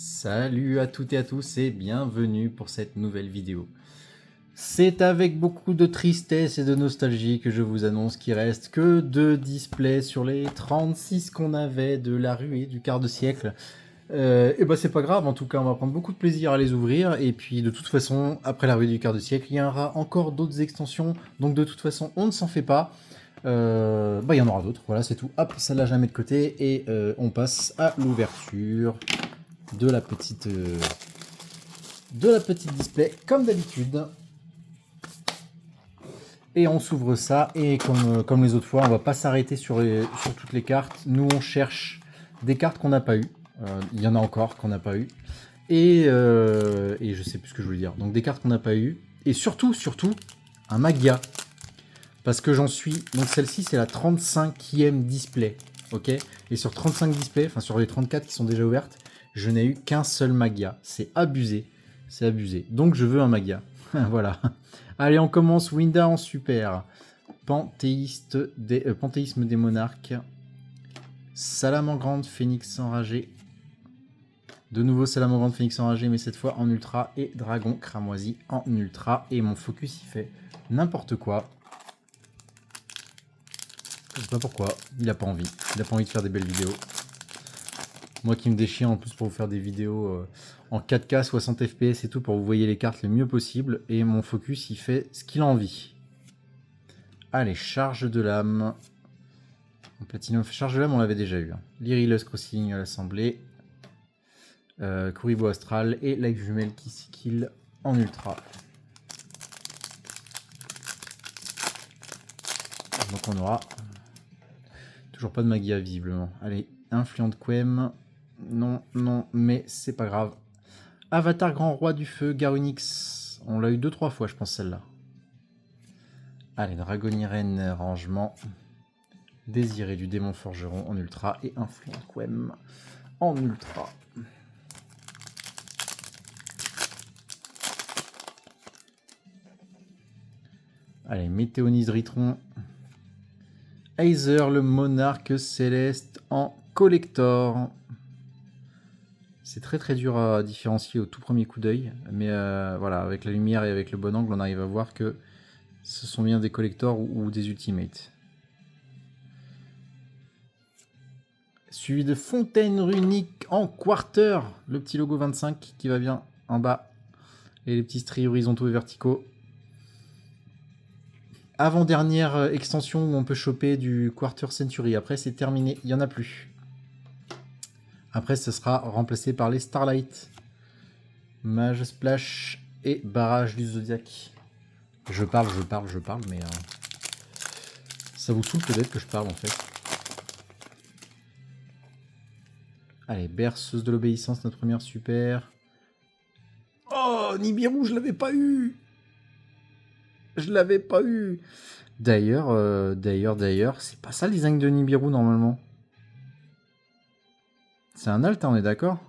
Salut à toutes et à tous et bienvenue pour cette nouvelle vidéo. C'est avec beaucoup de tristesse et de nostalgie que je vous annonce qu'il reste que 2 displays sur les 36 qu'on avait de la ruée du quart de siècle. Et bah c'est pas grave, en tout cas on va prendre beaucoup de plaisir à les ouvrir, et puis de toute façon, après la ruée du quart de siècle, il y aura encore d'autres extensions, donc de toute façon on ne s'en fait pas. Il y en aura d'autres, voilà c'est tout. Hop, celle-là je la mets de côté, et on passe à l'ouverture de la petite display comme d'habitude, et on s'ouvre ça, et comme les autres fois on va pas s'arrêter sur toutes les cartes. Nous on cherche des cartes qu'on n'a pas eu, il y en a encore qu'on n'a pas eu, et je sais plus ce que je voulais dire, donc des cartes qu'on n'a pas eu, et surtout un Magia, parce que j'en suis, donc celle-ci c'est la 35e display, ok, et sur 35 displays, enfin sur les 34 qui sont déjà ouvertes, je n'ai eu qu'un seul Magia. C'est abusé. C'est abusé. Donc je veux un Magia. Voilà. Allez, on commence. Winda en super. Panthéisme des monarques. Salamandre Phénix enragé. De nouveau Salamandre Phénix enragé, mais cette fois en ultra. Et Dragon cramoisi en ultra. Et mon focus, il fait n'importe quoi. Je sais pas pourquoi. Il a pas envie. Il a pas envie de faire des belles vidéos. Moi qui me déchire en plus pour vous faire des vidéos en 4K, 60 FPS et tout, pour que vous voyez les cartes le mieux possible. Et mon focus, il fait ce qu'il a envie. Allez, charge de l'âme. Platinum, charge de l'âme, on l'avait déjà eu. Lyrilus Crossing à l'assemblée. Kuribo Astral et Life Jumelle qui skill en ultra. Donc on aura toujours pas de Magia visiblement. Allez, Influent Quem. Non, mais c'est pas grave. Avatar Grand Roi du Feu, Garunix. On l'a eu 2-3 fois, je pense, celle-là. Allez, Dragoniren, rangement. Désiré du Démon Forgeron en ultra. Et Influent Quem en ultra. Allez, Météonise Ritron. Aether, le monarque céleste en collector. C'est très dur à différencier au tout premier coup d'œil, mais voilà, avec la lumière et avec le bon angle, on arrive à voir que ce sont bien des collectors ou des ultimates. Suivi de Fontaine Runique en quarter, le petit logo 25 qui va bien en bas, et les petits stries horizontaux et verticaux. Avant-dernière extension où on peut choper du Quarter Century, après c'est terminé, il n'y en a plus. Après, ce sera remplacé par les Starlight, Mage Splash et Barrage du Zodiac. Je parle, mais ça vous saoule peut-être que je parle en fait. Allez, Berceuse de l'Obéissance, notre première super. Oh, Nibiru, je l'avais pas eu. Je l'avais pas eu. D'ailleurs, c'est pas ça le design de Nibiru normalement. C'est un alt, hein, on est d'accord?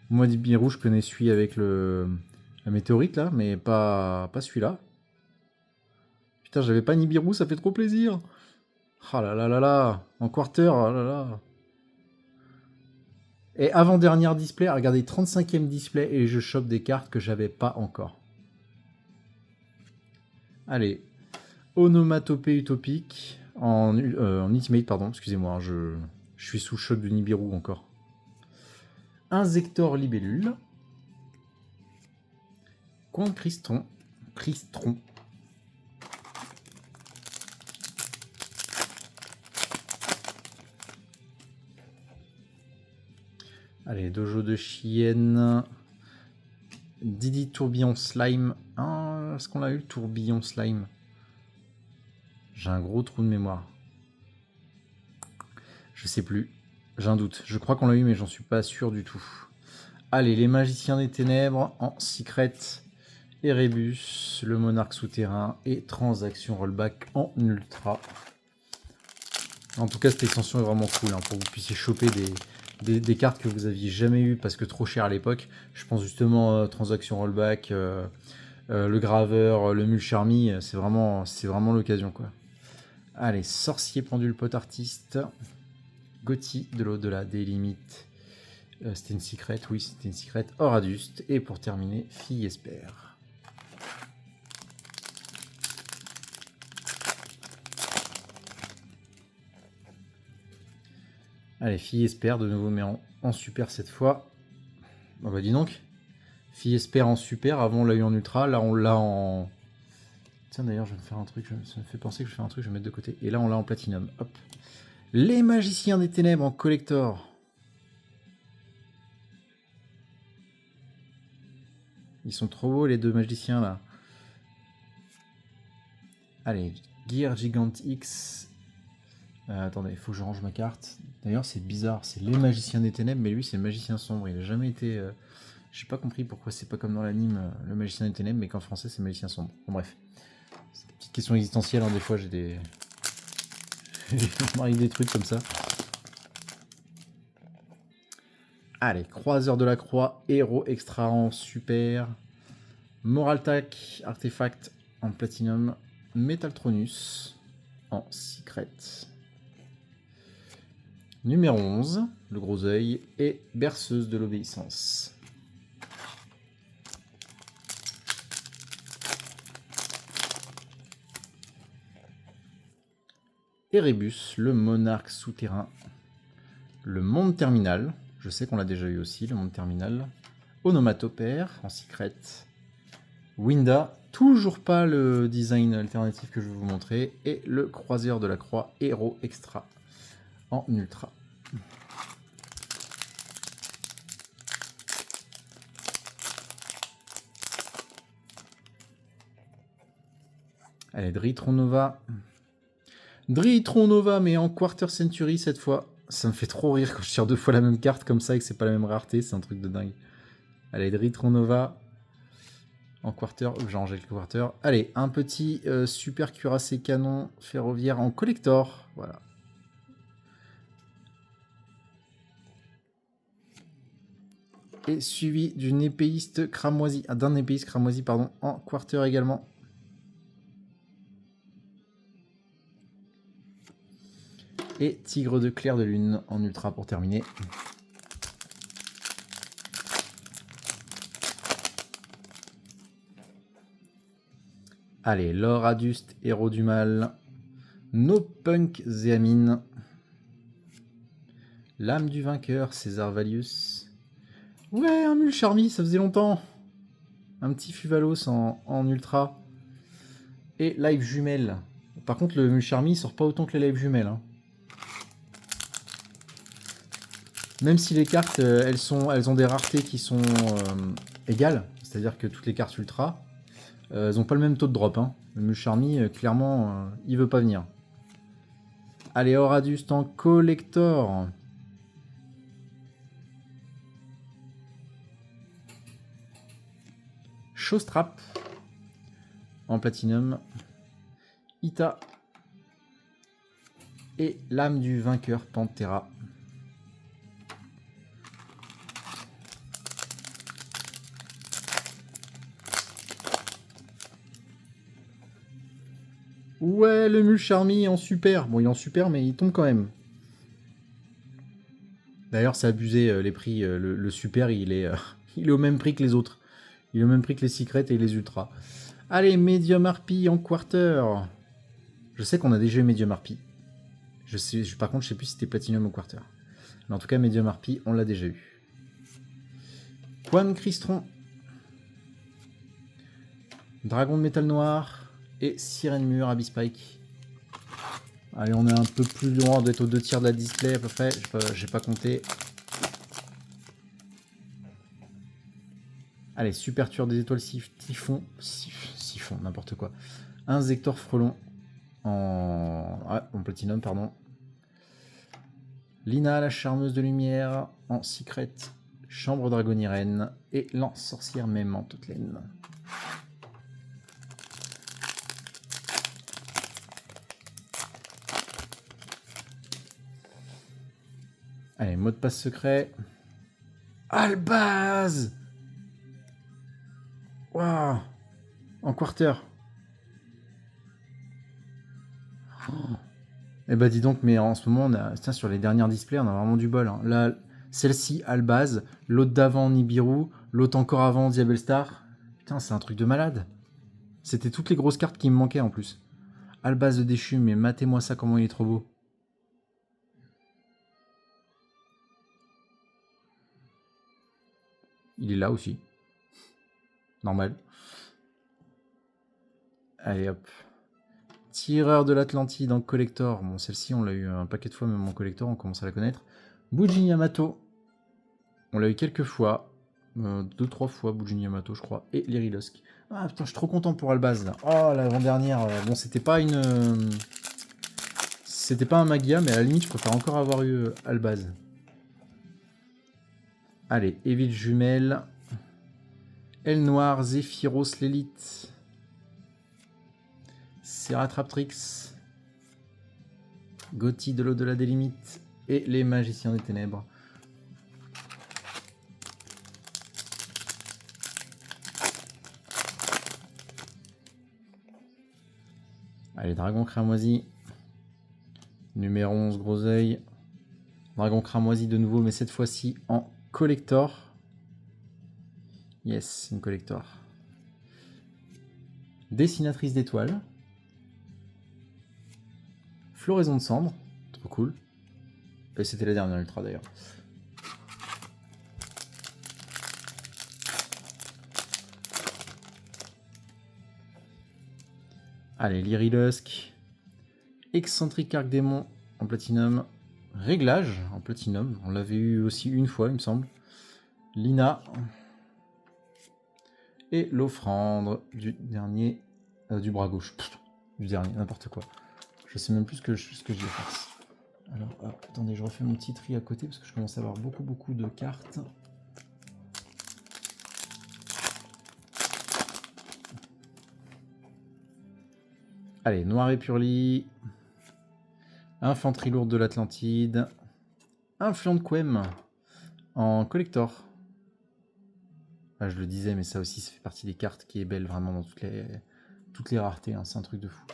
Moi, Nibiru, je connais celui avec la météorite là, mais pas celui-là. Putain, j'avais pas Nibiru, ça fait trop plaisir. Ah là là là là, en quarter, oh là là. Et avant-dernière display, regardez, 35e display, et je chope des cartes que j'avais pas encore. Allez, Onomatopée utopique, en ultimate, pardon, excusez-moi, je suis sous choc de Nibiru encore. Insector libellule. Coin Cristron. Allez, Dojo de Chienne. Didi Tourbillon Slime. Ah, est-ce qu'on l'a eu le Tourbillon Slime? J'ai un gros trou de mémoire. Je sais plus. J'ai un doute. Je crois qu'on l'a eu, mais j'en suis pas sûr du tout. Allez, les Magiciens des Ténèbres en Secret. Erebus, le Monarque Souterrain et Transaction Rollback en Ultra. En tout cas, cette extension est vraiment cool, hein, pour que vous puissiez choper des cartes que vous aviez jamais eues parce que trop cher à l'époque. Je pense justement Transaction Rollback, le Graveur, le Mule Charmy, c'est vraiment l'occasion, quoi. Allez, Sorcier Pendule Pot Artiste. Gotti de l'au-delà des limites. C'était une secret, oui, c'était une secret. Oraduste. Et pour terminer, Fille Espère. Allez, Fille Espère de nouveau, mais en super cette fois. Oh bah dis donc. Fille Espère en super, avant on l'a eu en ultra, là on l'a en... Tiens d'ailleurs je vais me faire un truc, ça me fait penser que je vais faire un truc, je vais mettre de côté. Et là on l'a en platinum, hop. Les Magiciens des Ténèbres en collector. Ils sont trop beaux les deux magiciens là. Allez, Gear Gigant X. Attendez, il faut que je range ma carte. D'ailleurs c'est bizarre, c'est les Magiciens des Ténèbres, mais lui c'est le Magicien Sombre, il n'a jamais été... J'ai pas compris pourquoi c'est pas comme dans l'anime le Magicien des Ténèbres, mais qu'en français c'est Magicien Sombre. Bon bref. C'est une petite question existentielle, hein, des fois j'ai des... m'arrive des trucs comme ça. Allez, Croiseur de la Croix, Héros Extra en super. Moraltac, Artefact en Platinum. Metaltronus en Secret. Numéro 11, le Gros Œil. Et Berceuse de l'Obéissance. Erebus, le Monarque Souterrain. Le Monde Terminal. Je sais qu'on l'a déjà eu aussi, le Monde Terminal. Onomatopère en secret. Winda, toujours pas le design alternatif que je vais vous montrer. Et le Croiseur de la Croix, Héros Extra en ultra. Allez, Dritron Nova. Dritron Nova, mais en Quarter Century cette fois. Ça me fait trop rire quand je tire deux fois la même carte comme ça et que c'est pas la même rareté, c'est un truc de dingue. Allez, Dritron Nova. En quarter, j'ai rangé le quarter. Allez, un petit super cuirassé canon ferroviaire en collector. Voilà. Et suivi d'une épéiste cramoisie, d'un épéiste cramoisi, pardon, en quarter également. Et Tigre de Clair de Lune en ultra pour terminer. Allez, Lord Aduste, Héros du Mal. No Punk Zéamine. L'âme du vainqueur, César Valius. Ouais, un Mule Charmy, ça faisait longtemps. Un petit Fuvalos en ultra. Et Live Jumelle. Par contre, le Mule Charmy, il sort pas autant que les Live Jumelles. Hein. Même si les cartes, elles ont des raretés qui sont égales. C'est-à-dire que toutes les cartes ultra, elles n'ont pas le même taux de drop. Hein. Le Mule Charmy, clairement, il veut pas venir. Allez, Oraduste en collector. Showstrap en platinum. Ita. Et l'âme du vainqueur Pantera. Ouais, le Mule Charmy en super. Bon, il est en super, mais il tombe quand même. D'ailleurs, c'est abusé, les prix. Le super, il est au même prix que les autres. Il est au même prix que les secrets et les ultras. Allez, Medium Harpy en quarter. Je sais qu'on a déjà eu Medium Harpy. Par contre, je sais plus si c'était Platinum ou quarter. Mais en tout cas, Medium Harpy, on l'a déjà eu. Quan Crystron. Dragon de métal noir. Et Sirène Mur, Abyss Spike. Allez, on est un peu plus loin d'être aux 2 tiers de la display à peu près. J'ai pas compté. Allez, Super Tueur des étoiles Siphon, n'importe quoi. Un Zector Frelon en platinum, pardon. Lina, la charmeuse de lumière en secret. Chambre dragonienne et lance sorcière même en toute laine. Allez, mot de passe secret. Albaz. Waouh. En quarter. Oh. Eh bah dis donc, mais en ce moment, tiens, sur les dernières displays, on a vraiment du bol. Hein. Là, celle-ci, Albaz, l'autre d'avant, Nibiru, l'autre encore avant, Diabellstar. Putain, c'est un truc de malade. C'était toutes les grosses cartes qui me manquaient en plus. Albaz de déchu, mais matez-moi ça, comment il est trop beau. Il est là aussi. Normal. Allez hop. Tireur de l'Atlantide en collector. Bon, celle-ci, on l'a eu un paquet de fois, même en collector, on commence à la connaître. Bujin Yamato. On l'a eu quelques fois. 2-3 fois, Bujin Yamato, je crois. Et Lyrilosk. Ah putain, je suis trop content pour Albaz, là. Oh, l'avant-dernière. Bon, c'était pas une... C'était pas un Magia, mais à la limite, je préfère encore avoir eu Albaz. Allez, Evil Jumelle. Elle Noire, Zephyros l'élite. Seratraptrix. Gothi de l'au-delà des limites. Et les Magiciens des Ténèbres. Allez, Dragon Cramoisi. Numéro 11, Gros Oeil. Dragon Cramoisi de nouveau, mais cette fois-ci en collector. Yes, une collector. Dessinatrice d'étoiles. Floraison de cendres. Trop cool. Et c'était la dernière ultra d'ailleurs. Allez, Lyrilusk. Excentrique Arc-Démon en platinum. Réglage en platinum. On l'avait eu aussi une fois, il me semble. Lina. Et l'offrande du dernier... du bras gauche. Pff, du dernier, n'importe quoi. Je sais même plus ce que je vais faire. Alors, hop, attendez, je refais mon petit tri à côté parce que je commence à avoir beaucoup de cartes. Allez, Noir et Purli. Infanterie lourde de l'Atlantide. Influent de Quem en collector. Ah, je le disais, mais ça aussi, ça fait partie des cartes qui est belle vraiment dans toutes les raretés. Hein, c'est un truc de fou.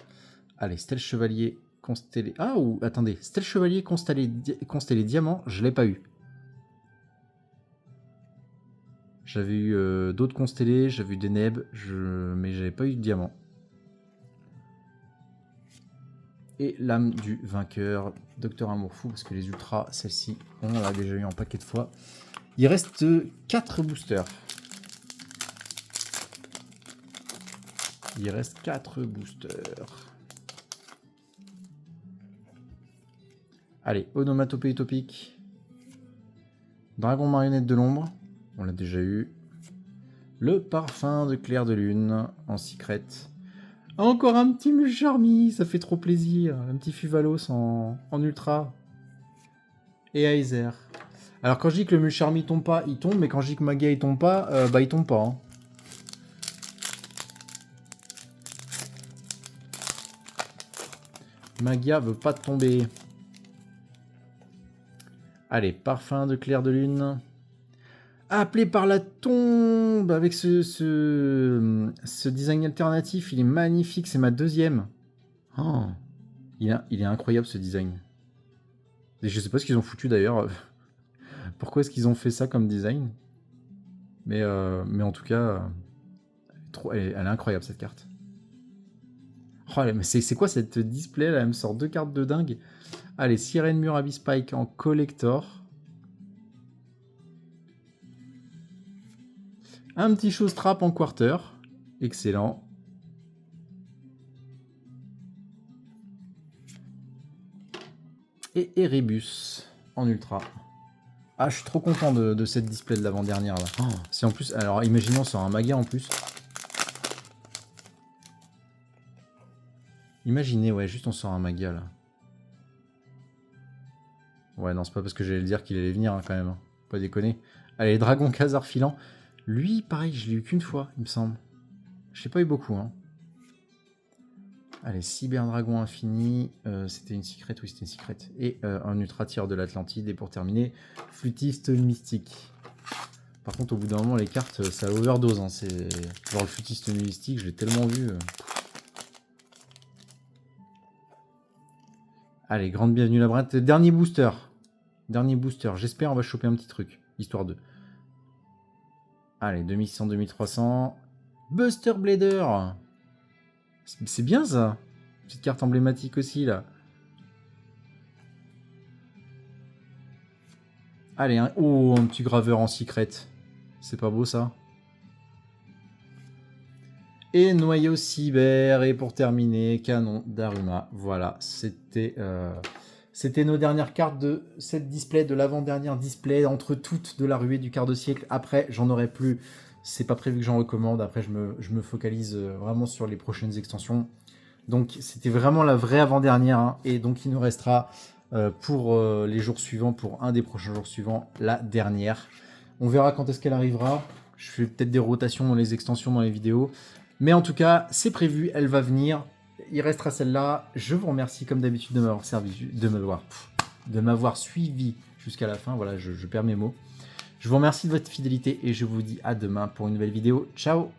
Allez, Stealth Chevalier constellé. Ah, ou attendez, Stealth Chevalier constellé diamant, je l'ai pas eu. J'avais eu d'autres constellés, j'avais eu des Neb, mais j'avais pas eu de diamant. Et l'âme du vainqueur, Docteur Amour Fou, parce que les ultras, celle-ci, on l'a déjà eu en paquet de fois. Il reste 4 boosters. Il reste 4 boosters. Allez, Onomatopée utopique. Dragon marionnette de l'ombre, on l'a déjà eu. Le parfum de clair de lune en secret. Encore un petit Musharmi, ça fait trop plaisir. Un petit Fuvalos en ultra. Et Aizer. Alors quand je dis que le Musharmi tombe pas, il tombe, mais quand je dis que Magia il tombe pas, bah il tombe pas. Hein. Magia veut pas tomber. Allez, parfum de clair de lune. Appelé par la tombe avec ce design alternatif, il est magnifique, c'est ma deuxième. Oh, il est incroyable ce design. Et je sais pas ce qu'ils ont foutu d'ailleurs. Pourquoi est-ce qu'ils ont fait ça comme design? Mais en tout cas, elle est incroyable cette carte. Oh, mais c'est quoi cette display là? Elle me sort 2 cartes de dingue. Allez, Sirène Murabi Spike en collector. Un petit chose trap en quarter. Excellent. Et Erebus en ultra. Ah, je suis trop content de cette display de l'avant-dernière là. Oh, c'est en plus... Alors, imaginons sur un Magia en plus. Imaginez, ouais, juste on sort un Magia là. Ouais, non, c'est pas parce que j'allais le dire qu'il allait venir hein, quand même. Hein. Pas déconner. Allez, Dragon Khazar filant. Lui, pareil, je l'ai eu qu'une fois, il me semble. Je l'ai pas eu beaucoup. Hein. Allez, Cyberdragon infini. C'était une secret, oui, c'était une secret. Et un ultra tir de l'Atlantide. Et pour terminer, Flûtiste mystique. Par contre, au bout d'un moment, les cartes, ça overdose. Hein. C'est genre le Flûtiste mystique, je l'ai tellement vu. Allez, grande bienvenue labyrinthe. Dernier booster. Dernier booster. J'espère on va choper un petit truc. Histoire de... Allez, 2600, 2300. Buster Blader. C'est bien ça. Petite carte emblématique aussi là. Allez, un petit graveur en secret. C'est pas beau ça. Et noyau cyber. Et pour terminer, canon d'Aruma. Voilà, c'était nos dernières cartes de cette display, de l'avant-dernière display, entre toutes de la ruée du quart de siècle. Après, j'en aurai plus. C'est pas prévu que j'en recommande. Après, je me focalise vraiment sur les prochaines extensions. Donc, c'était vraiment la vraie avant-dernière. Hein. Et donc, il nous restera pour les jours suivants, pour un des prochains jours suivants, la dernière. On verra quand est-ce qu'elle arrivera. Je fais peut-être des rotations dans les extensions, dans les vidéos. Mais en tout cas, c'est prévu, elle va venir. Il restera celle-là. Je vous remercie comme d'habitude de m'avoir servi, de m'avoir suivi jusqu'à la fin. Voilà, je perds mes mots. Je vous remercie de votre fidélité et je vous dis à demain pour une nouvelle vidéo. Ciao!